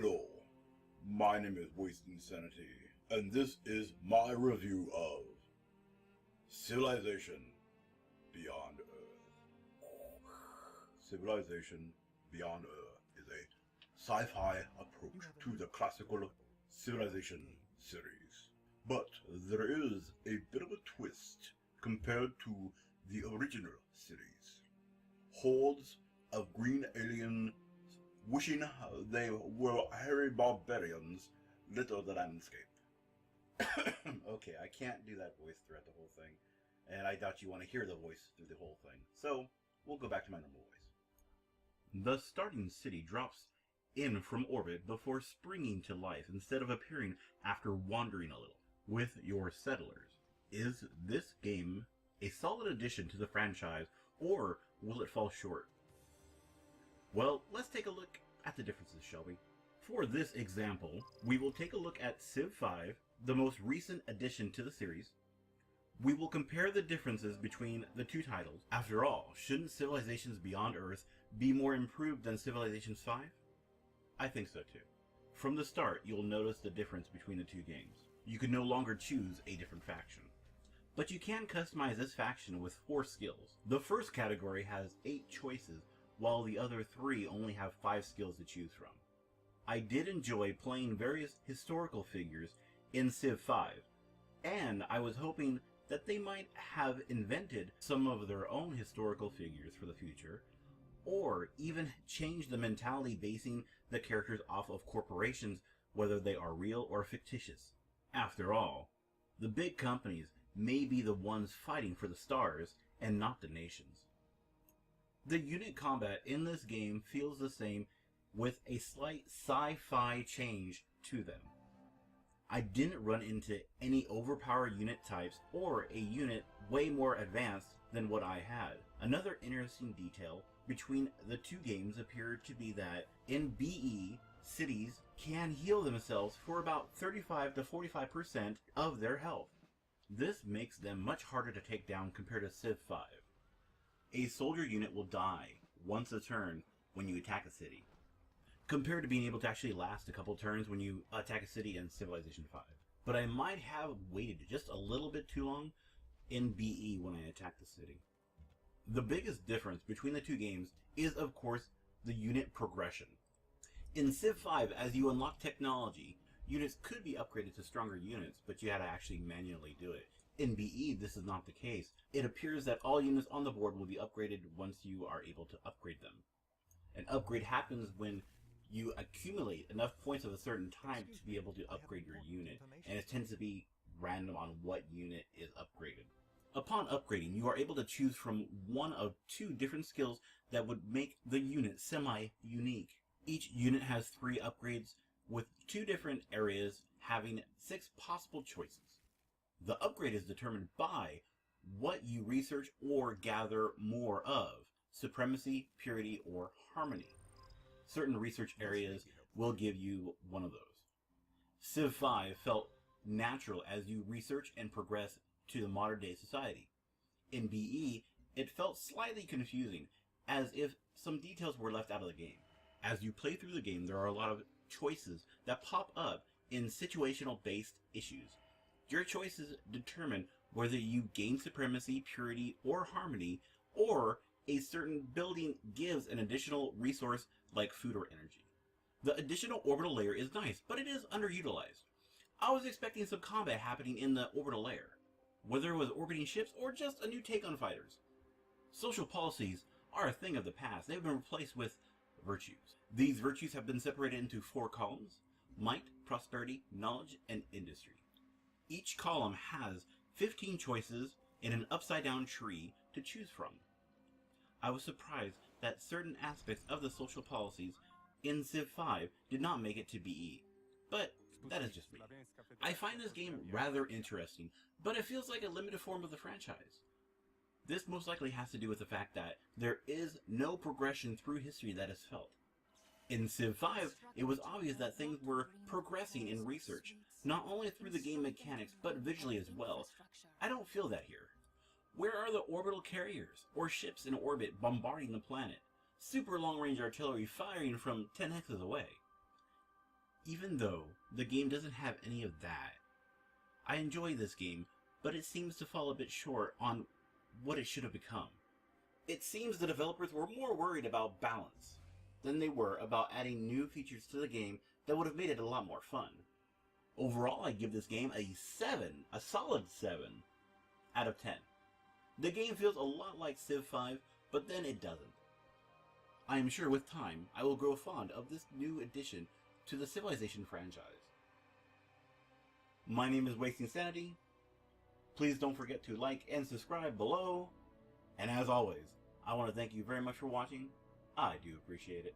Hello, my name is Waste Insanity, and this is my review of Civilization Beyond Earth. Civilization Beyond Earth is a sci-fi approach to the classical Civilization series. But there is a bit of a twist compared to the original series. Hordes of green aliens wishing they were hairy barbarians litter the landscape. Okay, I can't do that voice throughout the whole thing, and I doubt you want to hear the voice through the whole thing, so we'll go back to my normal voice. The starting city drops in from orbit before springing to life instead of appearing after wandering a little. With your settlers, is this game a solid addition to the franchise, or will it fall short? Well, let's take a look at the differences, shall we? For this example, we will take a look at Civ 5, the most recent addition to the series. We will compare the differences between the two titles. After all, shouldn't Civilizations Beyond Earth be more improved than Civilizations 5? I think so too. From the start, you'll notice the difference between the two games. You can no longer choose a different faction. But you can customize this faction with 4 skills. The first category has 8 choices, while the other 3 only have 5 skills to choose from. I did enjoy playing various historical figures in Civ 5, and I was hoping that they might have invented some of their own historical figures for the future, or even change the mentality basing the characters off of corporations, whether they are real or fictitious. After all, the big companies may be the ones fighting for the stars and not the nations. The unit combat in this game feels the same, with a slight sci-fi change to them. I didn't run into any overpowered unit types or a unit way more advanced than what I had. Another interesting detail between the two games appeared to be that in BE, cities can heal themselves for about 35 to 45% of their health. This makes them much harder to take down compared to Civ 5. A soldier unit will die once a turn when you attack a city, compared to being able to actually last a couple turns when you attack a city in Civilization 5. But I might have waited just a little bit too long in BE when I attacked the city. The biggest difference between the two games is, of course, the unit progression. In Civ 5, as you unlock technology, units could be upgraded to stronger units, but you had to actually manually do it. In BE, this is not the case. It appears that all units on the board will be upgraded once you are able to upgrade them. An upgrade happens when you accumulate enough points of a certain type to be able to upgrade your unit, and it tends to be random on what unit is upgraded. Upon upgrading, you are able to choose from one of 2 different skills that would make the unit semi-unique. Each unit has 3 upgrades, with 2 different areas having 6 possible choices. The upgrade is determined by what you research or gather more of: supremacy, purity, or harmony. Certain research areas will give you one of those. Civ 5 felt natural as you research and progress to the modern day society. In BE, it felt slightly confusing, as if some details were left out of the game. As you play through the game, there are a lot of choices that pop up in situational based issues. Your choices determine whether you gain supremacy, purity, or harmony, or a certain building gives an additional resource like food or energy. The additional orbital layer is nice, but it is underutilized. I was expecting some combat happening in the orbital layer, whether it was orbiting ships or just a new take on fighters. Social policies are a thing of the past. They've been replaced with virtues. These virtues have been separated into 4 columns: might, prosperity, knowledge, and industry. Each column has 15 choices in an upside-down tree to choose from. I was surprised that certain aspects of the social policies in Civ 5 did not make it to BE, but that is just me. I find this game rather interesting, but it feels like a limited form of the franchise. This most likely has to do with the fact that there is no progression through history that is felt. In Civ 5, it was obvious that things were progressing in research, not only through the game mechanics, but visually as well. I don't feel that here. Where are the orbital carriers, or ships in orbit bombarding the planet? Super long-range artillery firing from 10 hexes away. Even though the game doesn't have any of that, I enjoy this game, but it seems to fall a bit short on what it should have become. It seems the developers were more worried about balance than they were about adding new features to the game that would have made it a lot more fun. Overall, I give this game a 7, a solid 7 out of 10. The game feels a lot like Civ 5, but then it doesn't. I am sure with time, I will grow fond of this new addition to the Civilization franchise. My name is Wasting Sanity. Please don't forget to like and subscribe below. And as always, I want to thank you very much for watching. I do appreciate it.